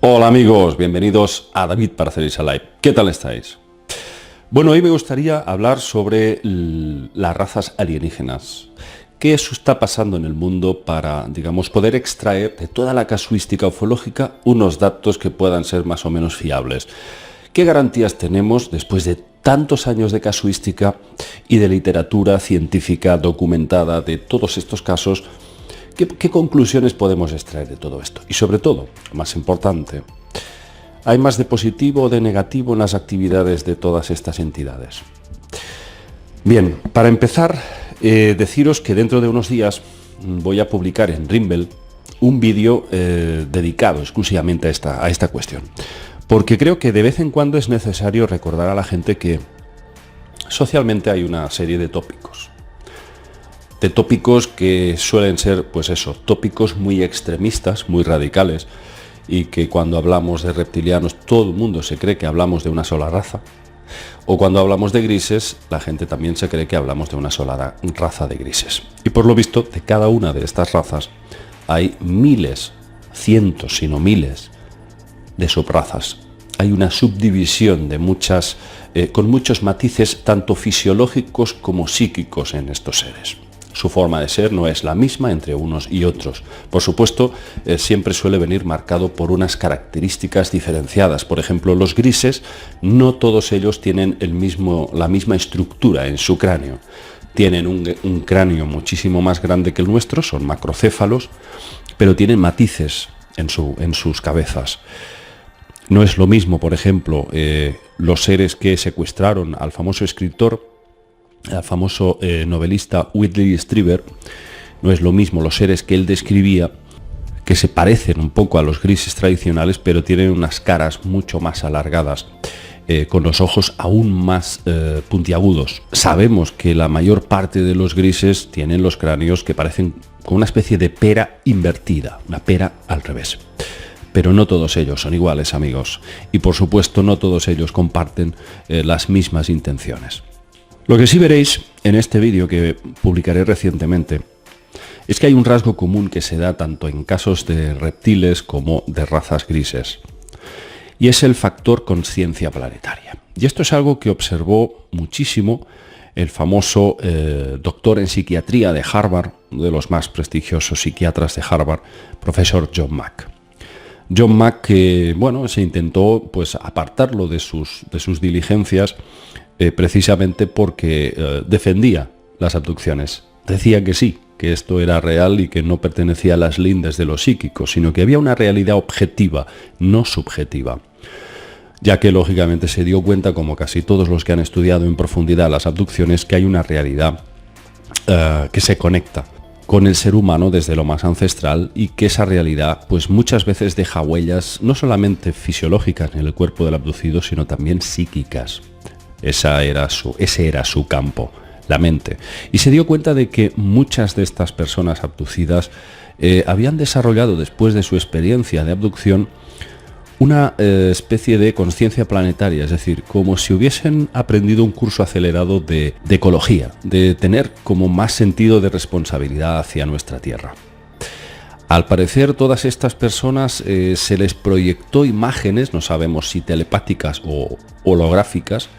Hola amigos, bienvenidos a David Parcerisa Live. ¿Qué tal estáis? Bueno, hoy me gustaría hablar sobre las razas alienígenas. ¿Qué está pasando en el mundo para, digamos, poder extraer de toda la casuística ufológica unos datos que puedan ser más o menos fiables? ¿Qué garantías tenemos después de tantos años de casuística y de literatura científica documentada de todos estos casos? ¿Qué conclusiones podemos extraer de todo esto? Y sobre todo, lo más importante, ¿hay más de positivo o de negativo en las actividades de todas estas entidades? Bien, para empezar, deciros que dentro de unos días voy a publicar en Rumble un vídeo dedicado exclusivamente a esta cuestión. Porque creo que de vez en cuando es necesario recordar a la gente que socialmente hay una serie de tópicos. De tópicos que suelen ser, pues eso, tópicos muy extremistas, muy radicales, y que cuando hablamos de reptilianos todo el mundo se cree que hablamos de una sola raza, o cuando hablamos de grises la gente también se cree que hablamos de una sola raza de grises. Y por lo visto, de cada una de estas razas hay miles, cientos, sino miles de subrazas. Hay una subdivisión de muchas, con muchos matices tanto fisiológicos como psíquicos en estos seres. Su forma de ser no es la misma entre unos y otros. Por supuesto, siempre suele venir marcado por unas características diferenciadas. Por ejemplo, los grises, no todos ellos tienen la misma estructura en su cráneo. Tienen un cráneo muchísimo más grande que el nuestro, son macrocéfalos, pero tienen matices en sus cabezas. No es lo mismo, por ejemplo, los seres que secuestraron al famoso escritor, al famoso novelista Whitley Strieber. No es lo mismo los seres que él describía, que se parecen un poco a los grises tradicionales, pero tienen unas caras mucho más alargadas, con los ojos aún más puntiagudos. Sabemos que la mayor parte de los grises tienen los cráneos que parecen con una especie de pera invertida, una pera al revés. Pero no todos ellos son iguales, amigos, y por supuesto no todos ellos comparten las mismas intenciones. Lo que sí veréis en este vídeo que publicaré recientemente es que hay un rasgo común que se da tanto en casos de reptiles como de razas grises, y es el factor consciencia planetaria. Y esto es algo que observó muchísimo el famoso doctor en psiquiatría de Harvard, uno de los más prestigiosos psiquiatras de Harvard, profesor John Mack. John Mack, se intentó pues apartarlo de sus diligencias, precisamente porque defendía las abducciones. Decía que sí, que esto era real y que no pertenecía a las lindes de lo psíquico, sino que había una realidad objetiva, no subjetiva. Ya que lógicamente se dio cuenta, como casi todos los que han estudiado en profundidad las abducciones, que hay una realidad que se conecta con el ser humano desde lo más ancestral, y que esa realidad pues muchas veces deja huellas no solamente fisiológicas en el cuerpo del abducido, sino también psíquicas. Ese era su campo, la mente. Y se dio cuenta de que muchas de estas personas abducidas habían desarrollado después de su experiencia de abducción una especie de conciencia planetaria, es decir, como si hubiesen aprendido un curso acelerado de ecología, de tener como más sentido de responsabilidad hacia nuestra Tierra. Al parecer, todas estas personas se les proyectó imágenes, no sabemos si telepáticas o holográficas,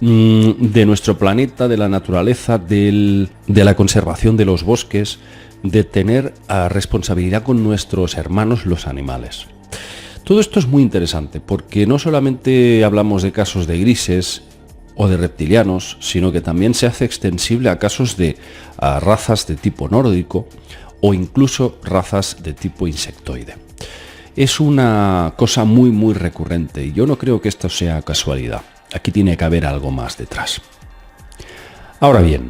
de nuestro planeta, de la naturaleza, de la conservación de los bosques, de tener responsabilidad con nuestros hermanos los animales. Todo esto es muy interesante porque no solamente hablamos de casos de grises o de reptilianos, sino que también se hace extensible a casos de razas de tipo nórdico o incluso razas de tipo insectoide. Es una cosa muy muy recurrente y yo no creo que esto sea casualidad. Aquí tiene que haber algo más detrás. Ahora bien,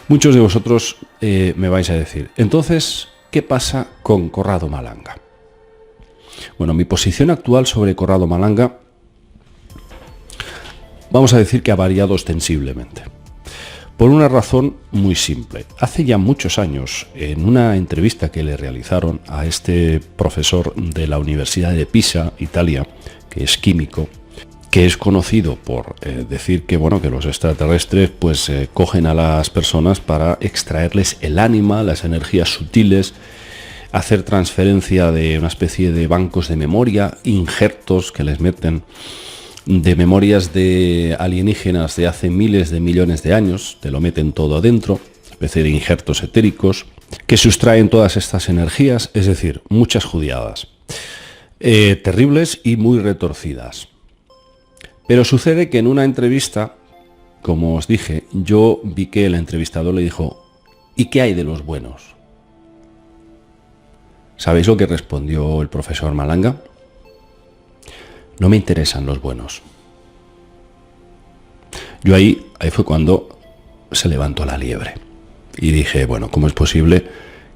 muchos de vosotros me vais a decir, entonces, ¿qué pasa con Corrado Malanga? Bueno, mi posición actual sobre Corrado Malanga, vamos a decir que ha variado ostensiblemente. Por una razón muy simple. Hace ya muchos años, en una entrevista que le realizaron a este profesor de la Universidad de Pisa, Italia, que es químico, que es conocido por decir que, que los extraterrestres pues cogen a las personas para extraerles el ánima, las energías sutiles, hacer transferencia de una especie de bancos de memoria, injertos que les meten de memorias de alienígenas de hace miles de millones de años, te lo meten todo adentro, especie de injertos etéricos, que sustraen todas estas energías, es decir, muchas judiadas, terribles y muy retorcidas. Pero sucede que en una entrevista, como os dije, yo vi que el entrevistador le dijo: ¿y qué hay de los buenos? ¿Sabéis lo que respondió el profesor Malanga? No me interesan los buenos. Yo ahí fue cuando se levantó la liebre. Y dije, bueno, ¿cómo es posible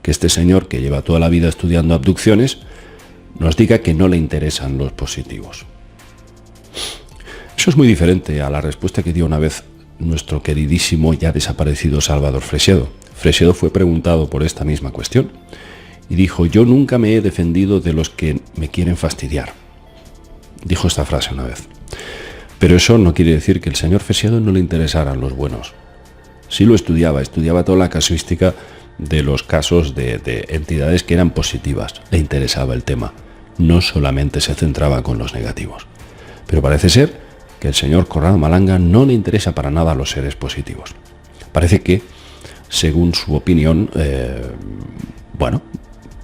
que este señor, que lleva toda la vida estudiando abducciones, nos diga que no le interesan los positivos? Eso es muy diferente a la respuesta que dio una vez nuestro queridísimo, ya desaparecido Salvador Freixedo. Freixedo fue preguntado por esta misma cuestión y dijo: yo nunca me he defendido de los que me quieren fastidiar. Dijo esta frase una vez. Pero eso no quiere decir que el señor Freixedo no le interesaran los buenos. Sí lo estudiaba toda la casuística de los casos de entidades que eran positivas. Le interesaba el tema. No solamente se centraba con los negativos. Pero parece ser que el señor Conrado Malanga no le interesa para nada a los seres positivos. Parece que, según su opinión,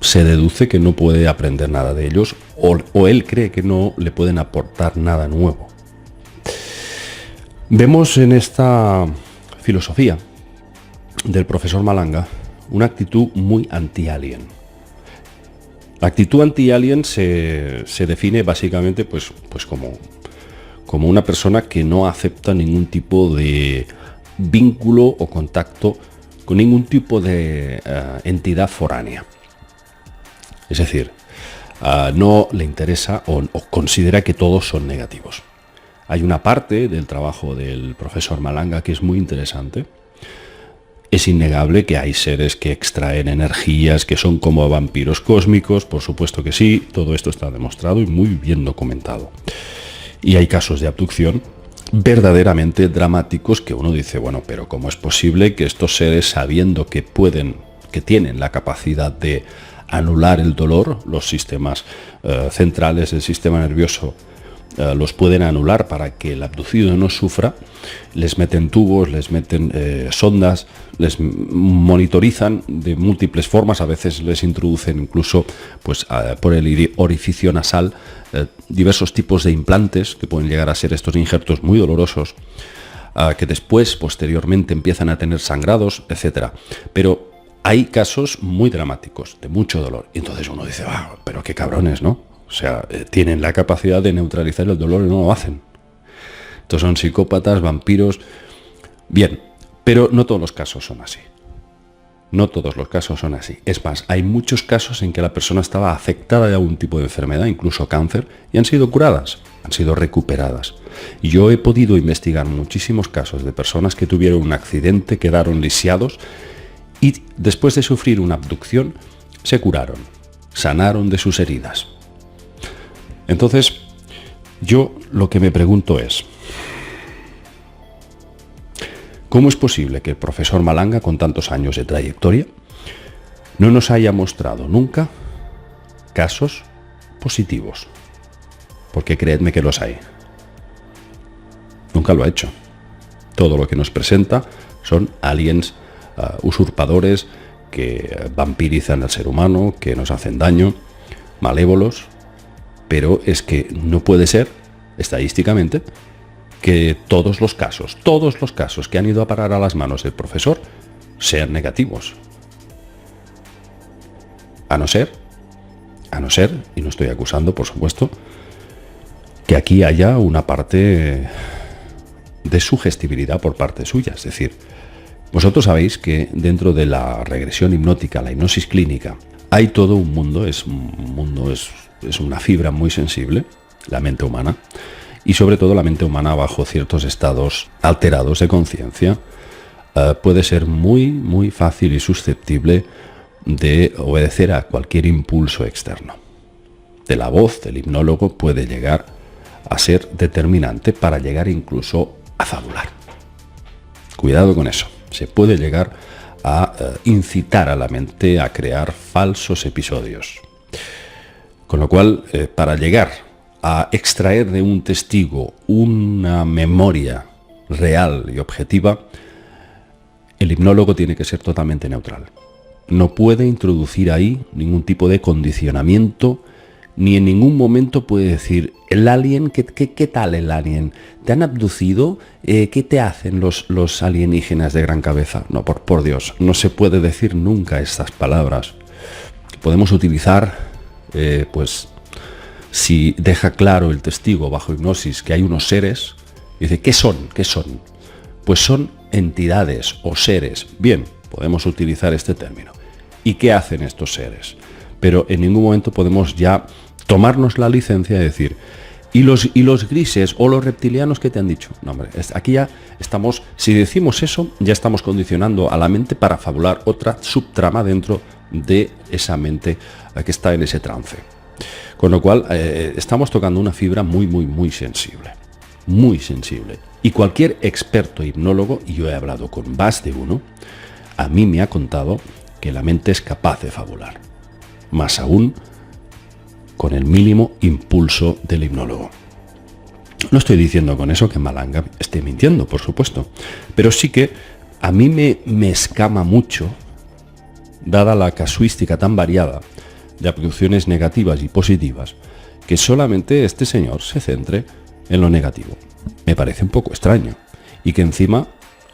se deduce que no puede aprender nada de ellos, o él cree que no le pueden aportar nada nuevo. Vemos en esta filosofía del profesor Malanga una actitud muy anti-alien. La actitud anti-alien se define básicamente pues como una persona que no acepta ningún tipo de vínculo o contacto con ningún tipo de entidad foránea. Es decir, no le interesa o considera que todos son negativos. Hay una parte del trabajo del profesor Malanga que es muy interesante. Es innegable que hay seres que extraen energías, que son como vampiros cósmicos, por supuesto que sí, todo esto está demostrado y muy bien documentado. Y hay casos de abducción verdaderamente dramáticos que uno dice, bueno, pero ¿cómo es posible que estos seres, sabiendo que tienen la capacidad de anular el dolor, los sistemas centrales del sistema nervioso los pueden anular para que el abducido no sufra, les meten tubos, les meten sondas, les monitorizan de múltiples formas, a veces les introducen incluso por el orificio nasal diversos tipos de implantes que pueden llegar a ser estos injertos muy dolorosos, que después, posteriormente, empiezan a tener sangrados, etc. Pero hay casos muy dramáticos, de mucho dolor, y entonces uno dice, pero qué cabrones, ¿no? O sea, tienen la capacidad de neutralizar el dolor y no lo hacen. Estos son psicópatas, vampiros. Bien, pero no todos los casos son así. No todos los casos son así. Es más, hay muchos casos en que la persona estaba afectada de algún tipo de enfermedad, incluso cáncer, y han sido curadas, han sido recuperadas. Y yo he podido investigar muchísimos casos de personas que tuvieron un accidente, quedaron lisiados y después de sufrir una abducción se curaron, sanaron de sus heridas. Entonces, yo lo que me pregunto es, ¿cómo es posible que el profesor Malanga, con tantos años de trayectoria, no nos haya mostrado nunca casos positivos? Porque creedme que los hay. Nunca lo ha hecho. Todo lo que nos presenta son aliens usurpadores que vampirizan al ser humano, que nos hacen daño, malévolos. Pero es que no puede ser, estadísticamente, que todos los casos que han ido a parar a las manos del profesor sean negativos. A no ser, y no estoy acusando, por supuesto, que aquí haya una parte de sugestibilidad por parte suya. Es decir, vosotros sabéis que dentro de la regresión hipnótica, la hipnosis clínica, hay todo un mundo, es una fibra muy sensible, la mente humana, y sobre todo la mente humana bajo ciertos estados alterados de conciencia puede ser muy, muy fácil y susceptible de obedecer a cualquier impulso externo. De la voz del hipnólogo puede llegar a ser determinante para llegar incluso a fabular. Cuidado con eso, se puede llegar a incitar a la mente a crear falsos episodios. Con lo cual, para llegar a extraer de un testigo una memoria real y objetiva, el hipnólogo tiene que ser totalmente neutral. No puede introducir ahí ningún tipo de condicionamiento, ni en ningún momento puede decir, el alien, ¿qué tal el alien? ¿Te han abducido? ¿Qué te hacen los alienígenas de gran cabeza? No, por Dios, no se puede decir nunca estas palabras. Podemos utilizar, pues, si deja claro el testigo bajo hipnosis que hay unos seres, dice, ¿qué son? ¿Qué son? Pues son entidades o seres. Bien, podemos utilizar este término. ¿Y qué hacen estos seres? Pero en ningún momento podemos ya tomarnos la licencia de decir, ¿y los grises o los reptilianos qué te han dicho? No, hombre, aquí ya estamos, si decimos eso, ya estamos condicionando a la mente para fabular otra subtrama dentro de esa mente que está en ese trance. Con lo cual, estamos tocando una fibra muy, muy, muy sensible. Muy sensible. Y cualquier experto hipnólogo, y yo he hablado con más de uno, a mí me ha contado que la mente es capaz de fabular. Más aún, con el mínimo impulso del hipnólogo. No estoy diciendo con eso que Malanga esté mintiendo, por supuesto, pero sí que a mí me escama mucho, dada la casuística tan variada de abducciones negativas y positivas, que solamente este señor se centre en lo negativo. Me parece un poco extraño. Y que encima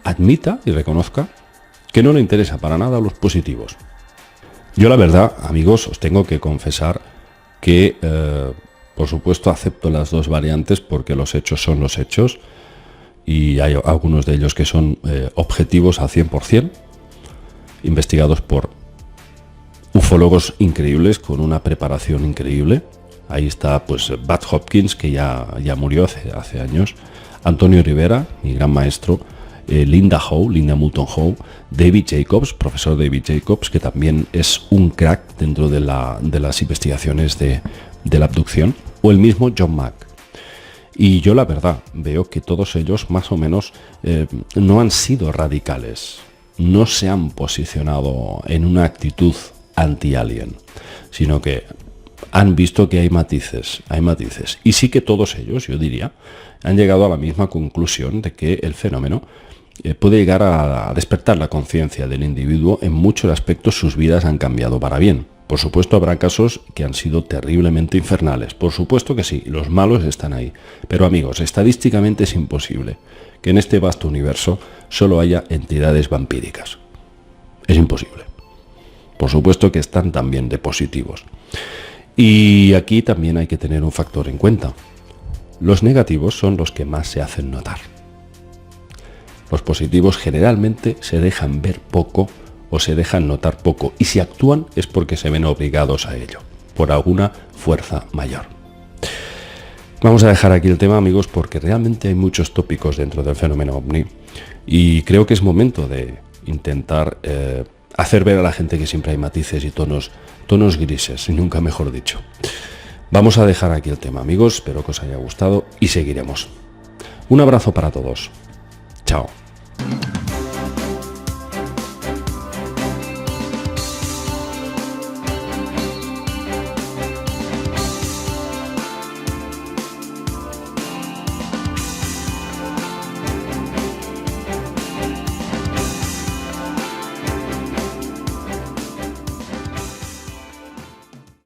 admita y reconozca que no le interesa para nada los positivos. Yo la verdad, amigos, os tengo que confesar que, por supuesto, acepto las dos variantes porque los hechos son los hechos y hay algunos de ellos que son objetivos al 100%, investigados por ufólogos increíbles con una preparación increíble. Ahí está pues Bud Hopkins, que ya murió hace años, Antonio Rivera, mi gran maestro, Linda Moulton Howe, David Jacobs, profesor David Jacobs, que también es un crack dentro de las investigaciones de la abducción, o el mismo John Mack. Y yo la verdad veo que todos ellos más o menos no han sido radicales, no se han posicionado en una actitud anti-alien, sino que han visto que hay matices. Y sí que todos ellos, yo diría, han llegado a la misma conclusión de que el fenómeno puede llegar a despertar la conciencia del individuo. En muchos aspectos sus vidas han cambiado para bien. Por supuesto habrá casos que han sido terriblemente infernales. Por supuesto que sí, los malos están ahí. Pero amigos, estadísticamente es imposible que en este vasto universo solo haya entidades vampíricas. Es imposible. Por supuesto que están también de positivos. Y aquí también hay que tener un factor en cuenta. Los negativos son los que más se hacen notar. Los positivos generalmente se dejan ver poco o se dejan notar poco, y si actúan es porque se ven obligados a ello, por alguna fuerza mayor. Vamos a dejar aquí el tema, amigos, porque realmente hay muchos tópicos dentro del fenómeno ovni y creo que es momento de intentar hacer ver a la gente que siempre hay matices y tonos grises, y nunca mejor dicho. Vamos a dejar aquí el tema, amigos, espero que os haya gustado y seguiremos. Un abrazo para todos. Chao.